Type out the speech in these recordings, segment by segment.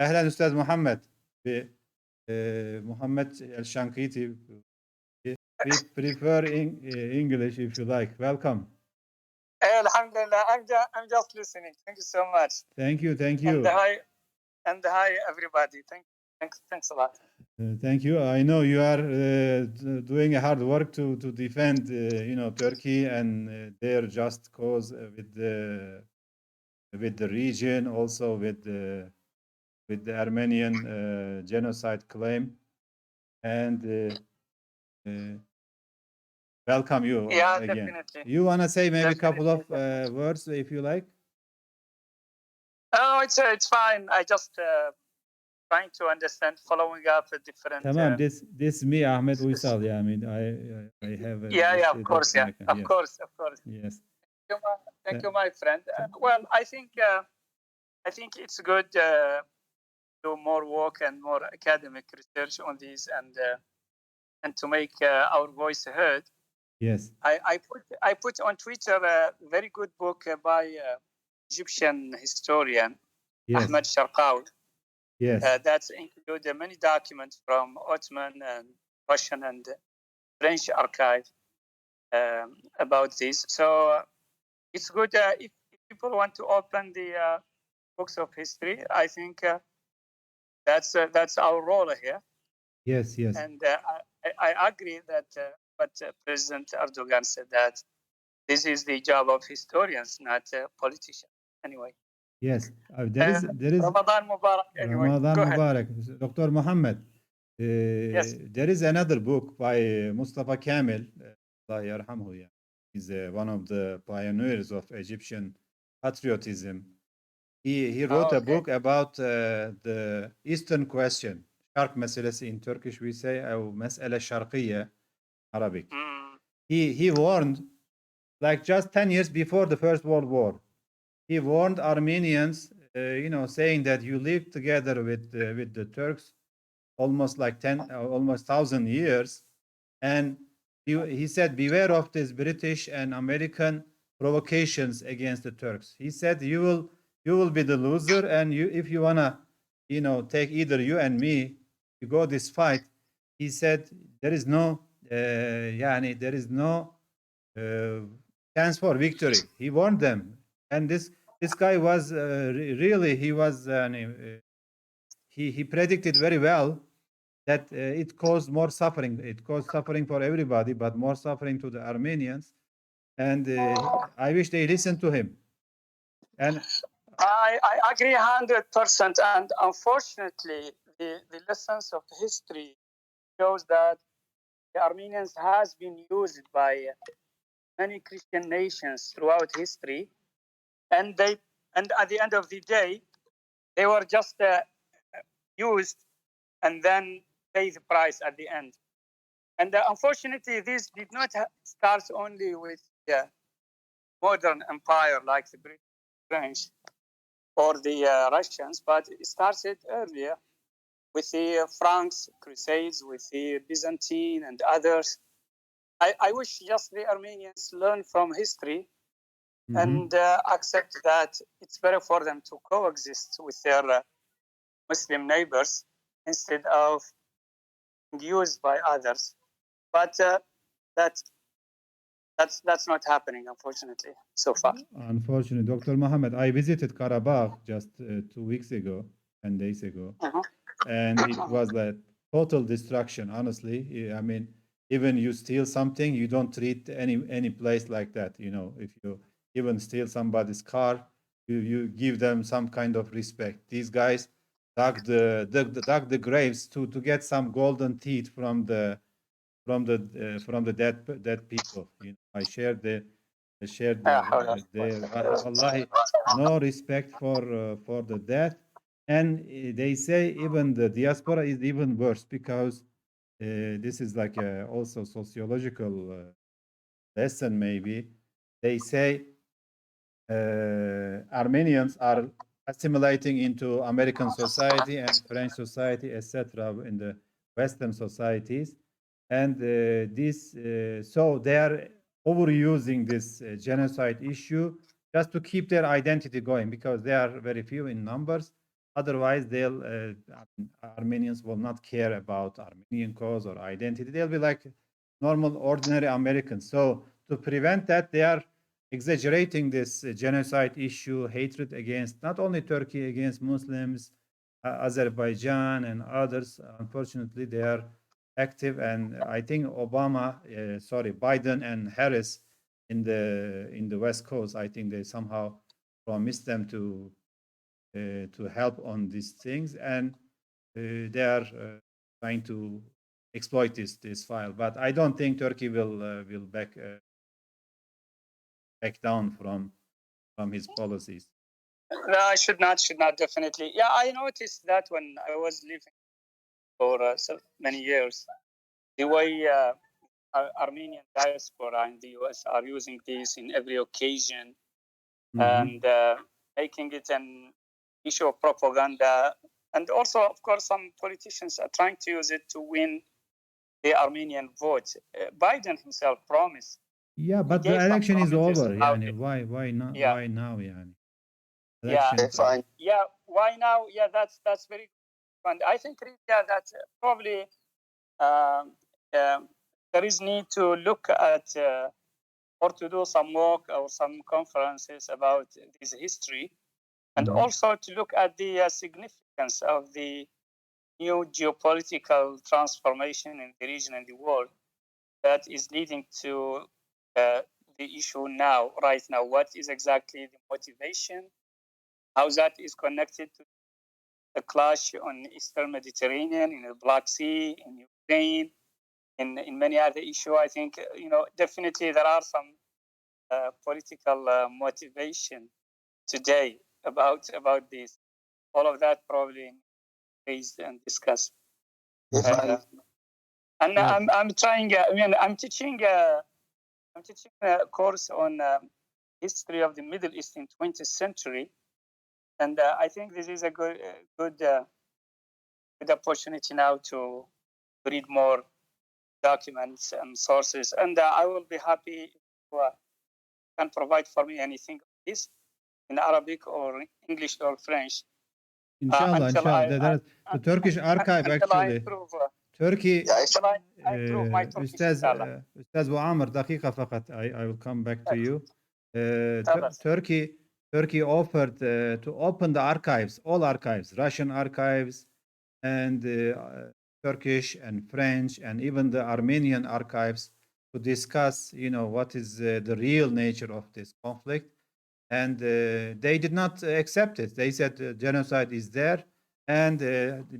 أهلا أستاذ محمد محمد الشنقيطي. We prefer English if you like. Welcome. Alhamdulillah, I'm just listening. Thank you so much. Thank you. And hi everybody. Thanks a lot. Thank you. I know you are doing a hard work to defend, Turkey and their just cause with the region, also with the Armenian genocide claim, and welcome you again. Definitely. You wanna say maybe a couple of words if you like? Oh, it's fine. I just trying to understand, following up a different. Tamam, this me Ahmed Uysal. Yeah, I mean I have. Of course. Of course. Yes. Thank you, my friend. Well, I think it's good to do more work and more academic research on these and to make our voice heard. Yes. I put on Twitter a very good book by Egyptian historian Ahmed Sharqawi. Yes. That includes many documents from Ottoman and Russian and French archive about this. So it's good if people want to open the books of history. I think that's our role here. Yes. And I agree that what President Erdogan said, that this is the job of historians, not politicians. Anyway. Yes, there is Ramadan Mubarak. Anyway, Ramadan go Mubarak. Dr. Muhammad. Yes. There is another book by Mustafa Kamil. Allah yarhamhu. He's one of the pioneers of Egyptian patriotism. He wrote a book about the Eastern question. Şark meselesi in Turkish we say أو مسألة شرقية Arabic. He warned, like just 10 years before the First World War, he warned Armenians, saying that you live together with the Turks almost like 1,000 years, and he said, beware of these British and American provocations against the Turks. He said, you will be the loser, and if you wanna, take either you and me to go this fight. He said there is no chance for victory. He warned them, and this guy was really he predicted very well that it caused more suffering. It caused suffering for everybody, but more suffering to the Armenians. And I wish they listened to him. And I agree 100%. And unfortunately, the lessons of history shows that the Armenians has been used by many Christian nations throughout history, and at the end of the day, they were just used and then pay the price at the end. And unfortunately, this did not start only with the modern empire like the British, French, or the Russians, but it started earlier with the Franks Crusades, with the Byzantine and others. I wish just the Armenians learn from history and accept that it's better for them to coexist with their Muslim neighbors instead of used by others. But that's not happening, unfortunately, so far. Unfortunately, Dr. Mohammed, I visited Karabakh just 2 weeks ago, 10 days ago, and it was like total destruction. Honestly, I mean, even you steal something, you don't treat any place like that. If you even steal somebody's car, you give them some kind of respect. These guys dug the graves to get some golden teeth from the dead people. I shared the wallahi, no respect for the death. And they say even the diaspora is even worse, because this is like also sociological lesson maybe. They say Armenians are assimilating into American society and French society, etc., in the Western societies, and so they are overusing this genocide issue just to keep their identity going, because they are very few in numbers. Otherwise, Armenians will not care about Armenian cause or identity. They'll be like normal, ordinary Americans. So to prevent that, they are exaggerating this genocide issue, hatred against not only Turkey, against Muslims, Azerbaijan and others. Unfortunately, they are active, and I think Biden and Harris in the West Coast, I think they somehow promised them to help on these things, and they are trying to exploit this file. But I don't think Turkey will back down from his policies. No, should not definitely. Yeah, I noticed that when I was living for so many years, the way Armenian diaspora in the US are using this in every occasion and making it an issue of propaganda. And also, of course, some politicians are trying to use it to win the Armenian vote. Biden himself promised. Yeah, but the election is over. Yani, why not? Yeah. Why now? Yani? Elections. Yeah, why now? Yeah, that's very good. And I think that probably there is need to look at or to do some work or some conferences about this history, and also to look at the significance of the new geopolitical transformation in the region and the world that is leading to the issue right now. What is exactly the motivation? How that is connected to the clash on Eastern Mediterranean, in the Black Sea, in Ukraine, in many other issues. I think definitely there are some political motivation today about this. All of that probably raised and discussed. And I'm trying. I'm teaching. I'm teaching a course on history of the Middle East in 20th century, and I think this is a good opportunity now to read more documents and sources. And I will be happy if you can provide for me anything of this in Arabic or English or French. Inshallah. The Turkish archive actually. Turkey. I improve my Turkish. Ustaz Muammar, دقيقة فقط. I will come back to you. Turkey offered to open the archives, all archives, Russian archives, and Turkish and French, and even the Armenian archives, to discuss, what is the real nature of this conflict. And they did not accept it. They said genocide is there. And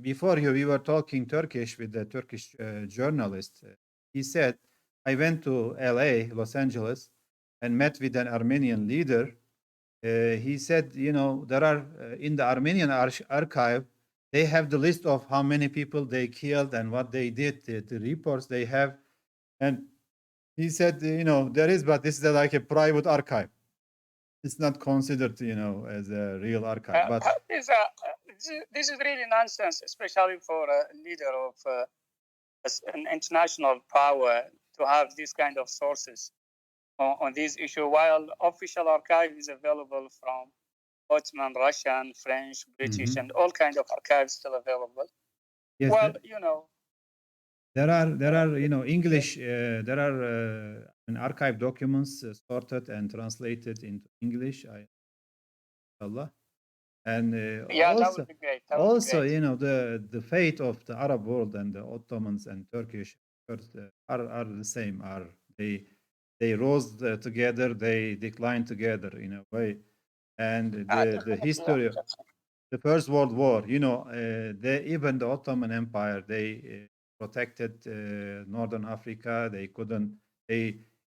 before we were talking Turkish with the Turkish journalist. He said, I went to LA, Los Angeles, and met with an Armenian leader. He said, there are in the Armenian archive, they have the list of how many people they killed and what they did, the reports they have. And he said, there is, but this is like a private archive. It's not considered, as a real archive. But this is really nonsense, especially for a leader of an international power to have these kind of sources on this issue, while official archive is available from Ottoman, Russian, French, British, and all kind of archives still available. Yes, well, there are English, there are archive documents sorted and translated into English. Inshallah. And that would be great. Also, the fate of the Arab world and the Ottomans and Turkish are the same. They rose together, they declined together in a way. And the history of the First World War, even the Ottoman Empire, they protected Northern Africa. They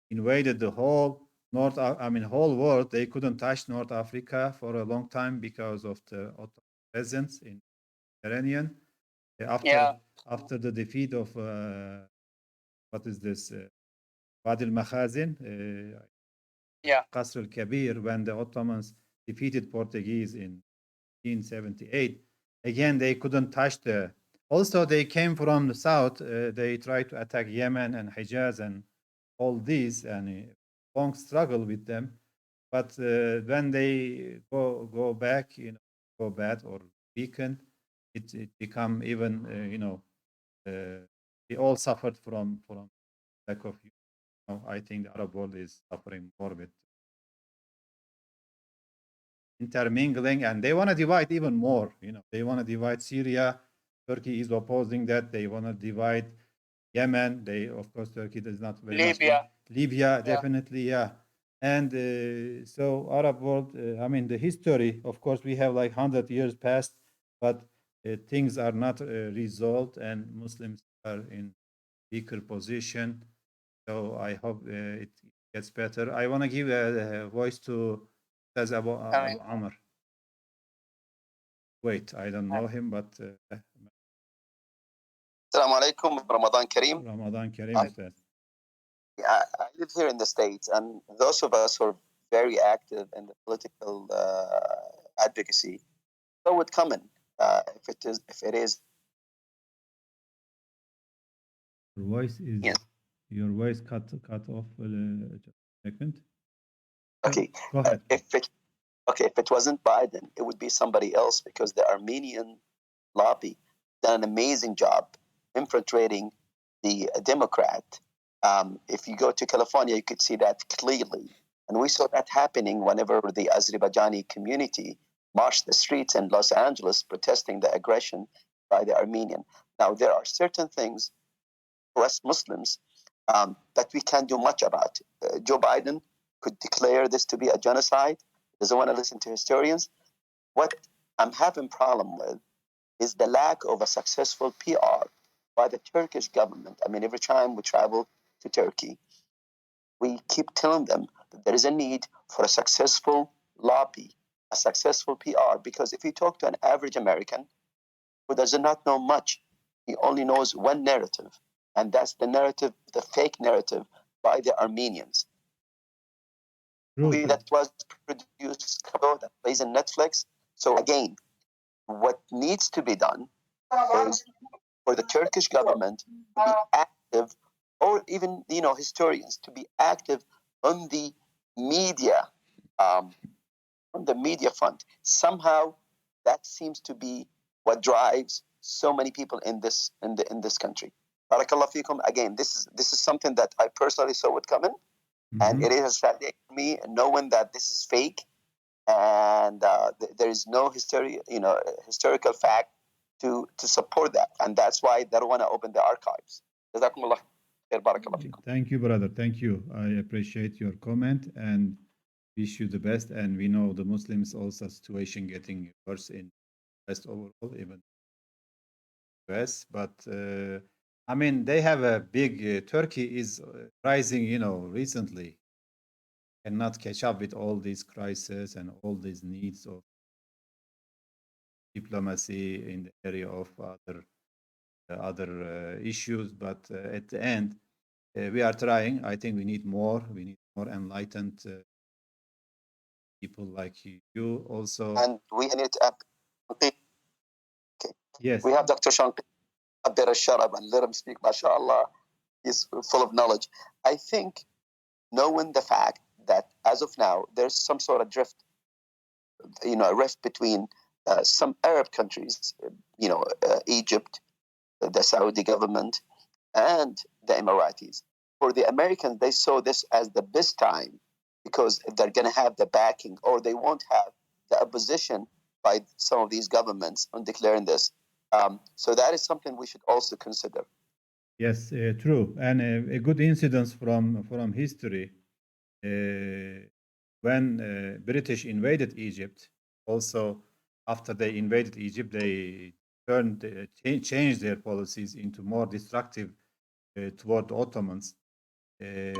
invaded the whole whole world. They couldn't touch North Africa for a long time because of the Ottoman presence in the Mediterranean. After the defeat of what is this? Wadi al-Makhazin, Qasr al-Kabir, when the Ottomans defeated Portuguese in 1878. Again, they couldn't touch also they came from the south. They tried to attack Yemen and Hijaz and all these, and a long struggle with them. but when they go back, go bad or weaken, it become even we all suffered from lack of. I think the Arab world is suffering more with intermingling, and they want to divide even more. They want to divide Syria. Turkey is opposing that. They want to divide Yemen. Of course, Turkey does not very much. Libya, definitely, yeah. And so Arab world, the history, of course, we have like 100 years past, but things are not resolved, and Muslims are in weaker position. So I hope it gets better. I want to give a voice to Abu Amr. Wait, I don't know him, but Assalamu alaikum, Ramadan Kareem. Ramadan Kareem, Ustad. I live here in the States, and those of us who are very active in the political advocacy saw it coming. If it is. Your voice cut off. Just a second. Okay. Go ahead. If it wasn't Biden, it would be somebody else, because the Armenian lobby done an amazing job infiltrating the Democrat. If you go to California, you could see that clearly. And we saw that happening whenever the Azerbaijani community marched the streets in Los Angeles protesting the aggression by the Armenian. Now, there are certain things for us Muslims that we can't do much about. Joe Biden could declare this to be a genocide. Doesn't want to listen to historians. What I'm having problem with is the lack of a successful PR by the Turkish government. Every time we travel to Turkey, we keep telling them that there is a need for a successful lobby, a successful PR, because if you talk to an average American who does not know much, he only knows one narrative, and that's the narrative, the fake narrative by the Armenians. Movie that was produced, that plays in Netflix. So again, what needs to be done is for the Turkish government to be active, or even historians to be active on the media, front. Somehow, that seems to be what drives so many people in this country. Barakallah fikum. Again, this is something that I personally saw it coming, and it is a sad day for me, knowing that this is fake, and there is no historical fact to support that, and that's why they don't want to open the archives. Thank you, brother. Thank you. I appreciate your comment and wish you the best. And we know the Muslims also situation getting worse in West overall, even US. But they have a big Turkey is rising. Recently cannot catch up with all these crises and all these needs of diplomacy in the area of other issues. But at the end, we are trying. I think we need more. We need more enlightened people like you also. And we need to. Okay. Yes. We have Dr. Shank Abdir al-Sharab, and let him speak. MashaAllah, he's full of knowledge. I think, knowing the fact that as of now there's some sort of a rift between some Arab countries, Egypt, the Saudi government, and the Emiratis. For the Americans, they saw this as the best time, because they're going to have the backing, or they won't have the opposition by some of these governments on declaring this. So that is something we should also consider. Yes, true. And a good incident from history. When British invaded Egypt, also after they invaded Egypt, they changed their policies into more destructive toward the Ottomans.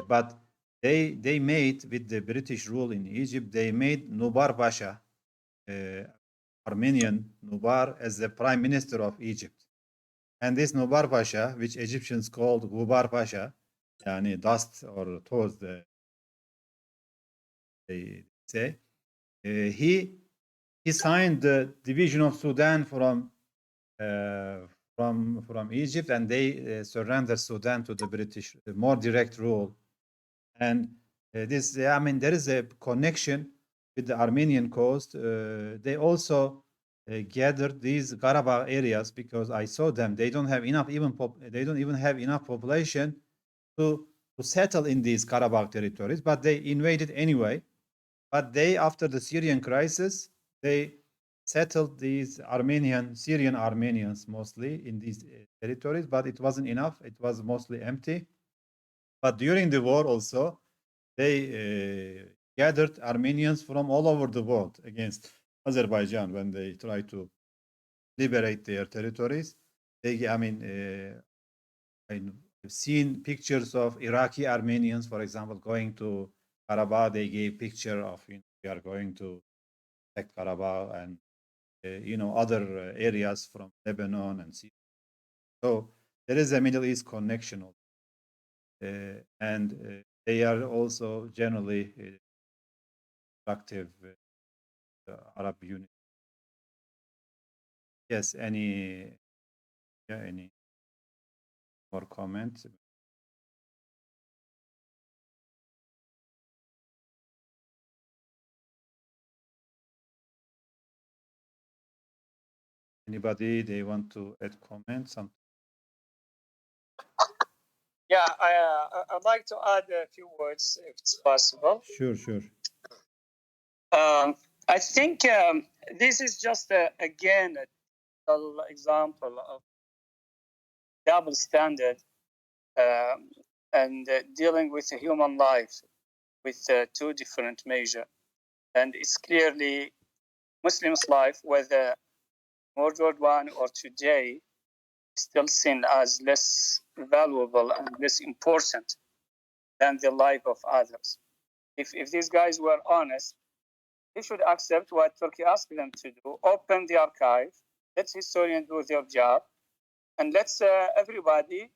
But they made, with the British rule in Egypt, they made Nubar Pasha, Armenian Nubar, as the prime minister of Egypt. And this Nubar Pasha, which Egyptians called Gubar Pasha, yani dust or toast, they say, he signed the division of Sudan from Egypt, and they surrendered Sudan to the British, more direct rule. And I mean, there is a connection with the Armenian coast. They also gathered these Karabakh areas because I saw them. They don't have enough they don't even have enough population to settle in these Karabakh territories, but they invaded anyway. But they, after the Syrian crisis, they settled these Syrian Armenians mostly in these territories, but it wasn't enough. It was mostly empty. But during the war also, they gathered Armenians from all over the world against Azerbaijan when they tried to liberate their territories. I've seen pictures of Iraqi Armenians, for example, going to Karabakh. They gave picture of we are going to protect Karabakh and other areas from Lebanon and Syria. So there is a Middle East connection, and they are also generally active Arab unit. Yes, any more comments? Anybody they want to add comments? Yeah, I'd like to add a few words if it's possible. Sure, sure. I think this is just again a little example of double standard and dealing with a human life with two different measures. And it's clearly Muslims' life, whether World War I or today, still seen as less valuable and less important than the life of others. If these guys were honest, they should accept what Turkey asked them to do, open the archive, let historians do their job, and let's everybody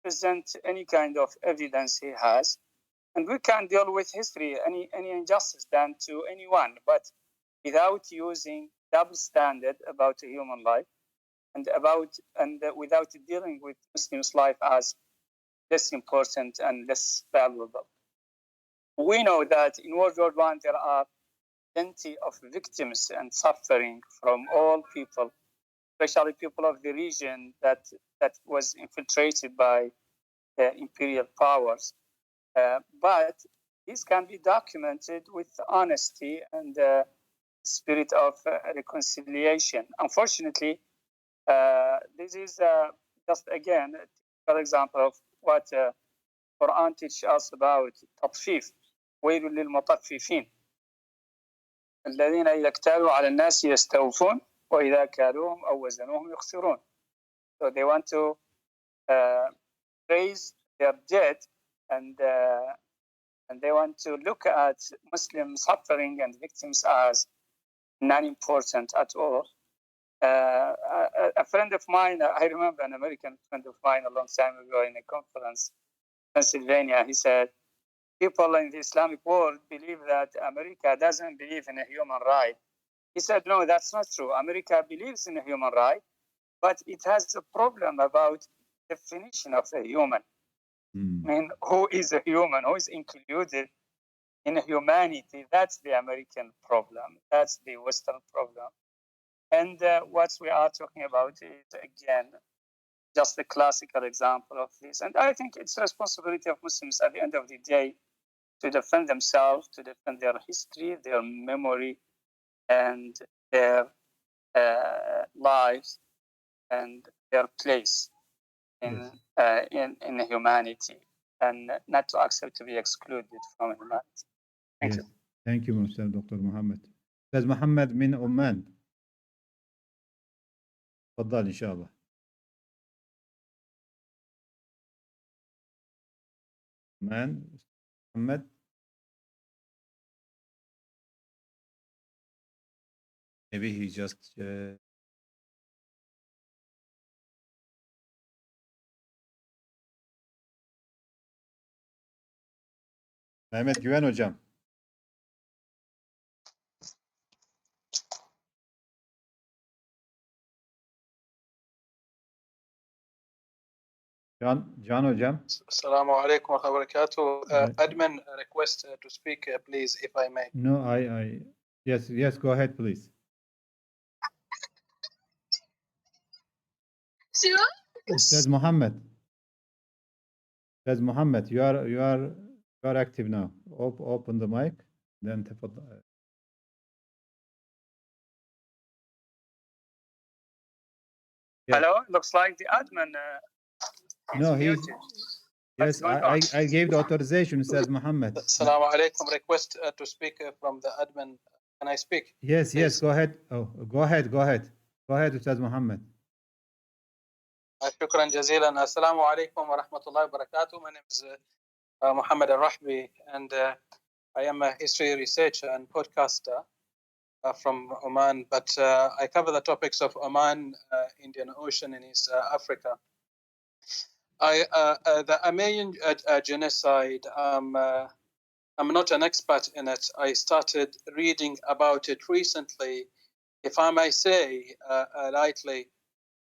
present any kind of evidence he has. And we can deal with history, any injustice done to anyone, but without using double standard about a human life and without dealing with Muslims' life as less important and less valuable. We know that in World War I there are plenty of victims and suffering from all people, especially people of the region that was infiltrated by the imperial powers. But this can be documented with honesty and spirit of reconciliation. Unfortunately, this is just again a typical example of what Quran teaches us about تطفيف. ويل للمطففين الذين إذا اكتالوا على الناس يستوفون وإذا كالوهم أو وزنوهم يخسرون. So they want to raise their dead and they want to look at Muslim suffering and victims as non-important at all. A friend of mine, I remember an American friend of mine a long time ago in a conference in Pennsylvania, he said, people in the Islamic world believe that America doesn't believe in a human right. He said, no, that's not true. America believes in a human right, but it has a problem about definition of a human. I mean, who is a human? Who is included in humanity? That's the American problem. That's the Western problem. And what we are talking about is, again, just a classical example of this. And I think it's the responsibility of Muslims at the end of the day to defend themselves, to defend their history, their memory, and their lives and their place in humanity, and not to accept to be excluded from humanity. Thank you. Thank you, Mr. Dr. Muhammad. أستاذ محمد من عمان. تفضل إن شاء الله. عمان محمد. Maybe he just Mehmet Güven hocam. Can hocam. Assalamu alaikum wa barakatuh. Right. Admin request to speak, please, if I may. No, yes, go ahead, please. Ustaz Muhammad. Ustaz Muhammad, you are active now. Open the mic. Then تفضل. Yeah. Hello, looks like the admin is No, muted. yes, going on? I gave the authorization, Ustaz Muhammad. Assalamu alaikum. Request to speak from the admin. Can I speak? Yes, Please. go ahead. Oh, go ahead. Go ahead, Ustaz Muhammad. Shukran jazilan. Assalamu alaikum wa rahmatullahi wa barakatuh. My name is Muhammad Al-Rahbi, and I am a history researcher and podcaster from Oman, but I cover the topics of Oman, Indian Ocean, and East Africa. The Armenian genocide, I'm not an expert in it. I started reading about it recently. If I may say lightly,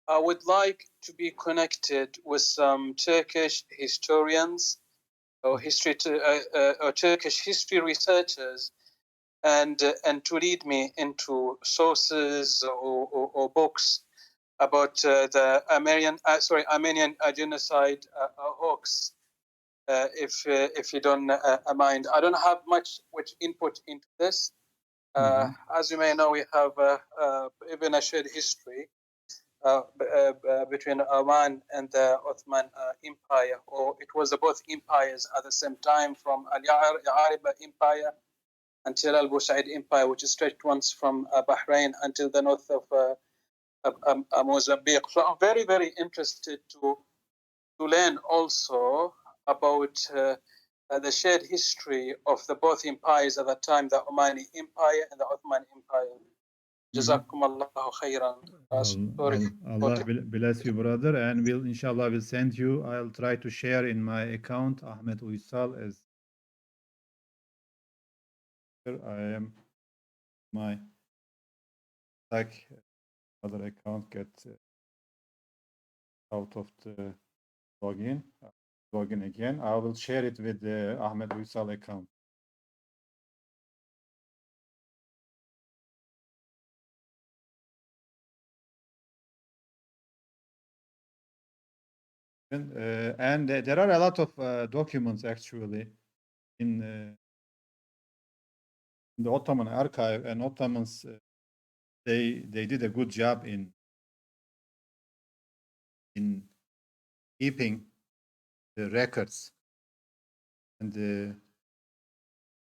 I would like to be connected with some Turkish historians or Turkish history researchers, and to lead me into sources or books about the Armenian genocide hoax. If you don't mind, I don't have much input into this. As you may know, we have even a shared history between Oman and the Ottoman Empire, or it was both empires at the same time, from Al-Ya'ariba Empire until Al-Busaid Empire, which stretched once from Bahrain until the north of Mozambique. So I'm very, very interested to learn also about the shared history of the both empires at the time, the Omani Empire and the Ottoman Empire. Jazakum Allahu khairan. Allah bless you, brother, and inshallah will send you. I'll try to share in my account Ahmed Uysal as I am my other account get out of the login again. I will share it with the Ahmed Uysal account. And there are a lot of documents actually in the Ottoman archive, and Ottomans they did a good job in keeping the records, and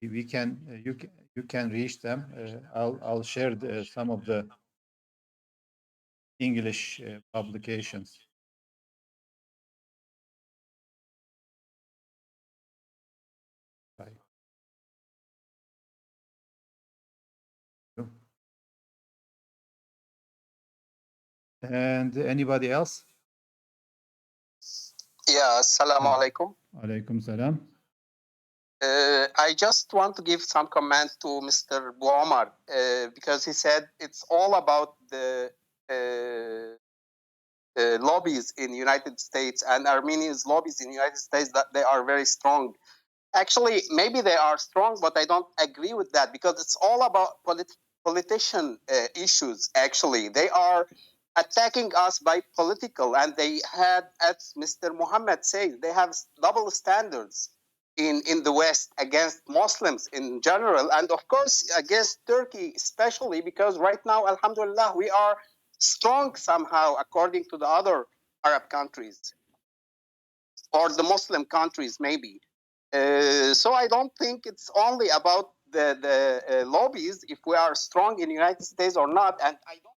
we can you can reach them. I'll share some of the English publications. And anybody else? Yeah, assalamu alaikum. Alaikum salam. I just want to give some comment to Mr. Buomar because he said it's all about the lobbies in the United States and Armenians' lobbies in the United States, that they are very strong. Actually, maybe they are strong, but I don't agree with that because it's all about politician issues, actually. They are attacking us by political, and they had, as Mr. Muhammad says, they have double standards in the West against Muslims in general, and of course against Turkey especially, because right now, alhamdulillah, we are strong somehow according to the other Arab countries or the Muslim countries maybe. So I don't think it's only about the lobbies, if we are strong in the United States or not, and I don't.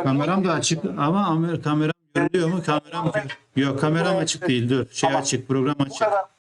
Kameram da açık ama kameram görülüyor mu? Kameram yok, kameram açık değil. Dur. Açık, program açık.